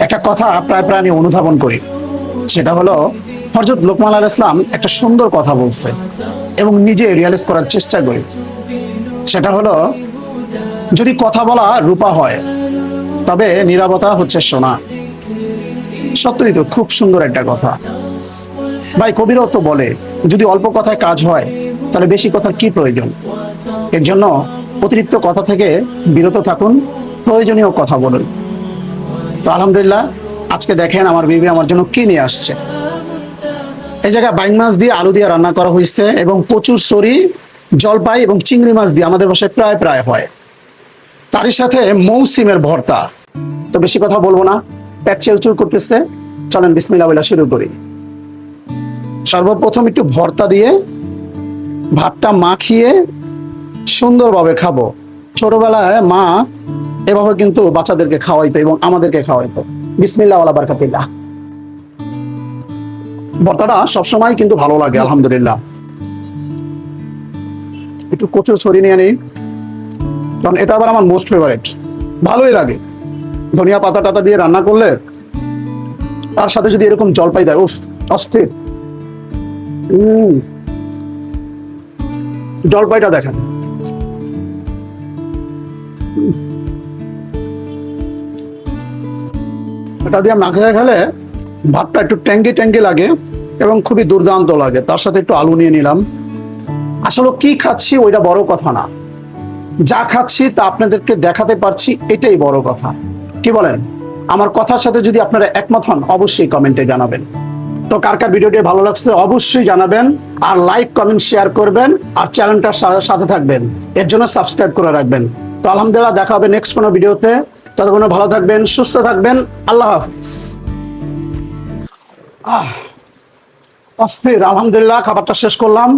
একটা কথা প্রায় প্রায় আমি অনুধাবন করি, সেটা হলো হযরত লোকমান আলাইহিস ইসলাম একটা সুন্দর কথা বলছে এবং নিজে রিয়ালাইজ করার চেষ্টা করি। সেটা হলো, যদি কথা বলা রূপা হয় তবে নীরবতা হচ্ছে সোনা। সত্যই তো, খুব সুন্দর একটা কথা। ভাই কবিরাও তো বলে, যদি অল্প কথায় কাজ হয় তাহলে বেশি কথার কি প্রয়োজন। এর জন্য অতিরিক্ত কথা থেকে বিরত থাকুন, প্রয়োজনীয় কথা বলুন। তো আলহামদুলিল্লাহ, আজকে দেখেন আমার বিবি আমার জন্য কি নিয়ে আসছে। এই জায়গায় বাইং মাছ দিয়ে আলু দিয়ে রান্না করা হয়েছে এবং কচুর সরি, জলপাই এবং চিংড়ি মাছ দিয়ে আমাদের বাসায় প্রায় প্রায় হয়। তারই সাথে মৌসিমের ভর্তা। তো বেশি কথা বলবো না, পেট চেউচুর করতেছে, চলেন বিসমিল্লাহ বলে শুরু করি। সর্বপ্রথম একটু ভর্তা দিয়ে ভাতটা মাখিয়ে সুন্দরভাবে খাবো। ছোটবেলায় মা এভাবে কিন্তু বাচ্চাদেরকে খাওয়াইতো এবং আমাদেরকে খাওয়াইতো। বিসমিল্লাহ ওয়ালা বারাকাতিল্লাহ। ভর্তাটা সবসময় কিন্তু ভালো লাগে আলহামদুলিল্লাহ। একটু কচুর ছড়ি নিয়ে নিই, কারণ এটা আবার আমার মোস্ট ফেভারিট। ভালোই লাগে ধনিয়া পাতা টাতা দিয়ে রান্না করলে, তার সাথে যদি এরকম জলপাই দেয়, উফ অস্থির। জলপাইটা দেখেন, এটা দিয়ে মাখিয়ে খেলে ভাতটা একটু ট্যাঙ্গি ট্যাঙ্গি লাগে এবং খুবই দুর্দান্ত লাগে। তার সাথে একটু আলু নিয়ে নিলাম। আসলে কি খাচ্ছি ওইটা বড় কথা না, যা খাচ্ছি তা আপনাদেরকে দেখাতে পারছি, এটাই বড় কথা। কি বলেন? আমার কথার সাথে যদি আপনারা একমত হন অবশ্যই কমেন্টে জানাবেন। তো কার কার ভিডিওটি ভালো লাগছে অবশ্যই জানাবেন, আর লাইক কমেন্ট শেয়ার করবেন, আর চ্যানেলটার সাথে থাকবেন, এর জন্য সাবস্ক্রাইব করে রাখবেন। তো আলহামদুলিল্লাহ, দেখা হবে নেক্সট কোনো ভিডিওতে। ততক্ষণ ভালো থাকবেন, সুস্থ থাকবেন, আল্লাহ হাফিজ। অস্থির। আলহামদুলিল্লাহ, খাবারটা শেষ করলাম।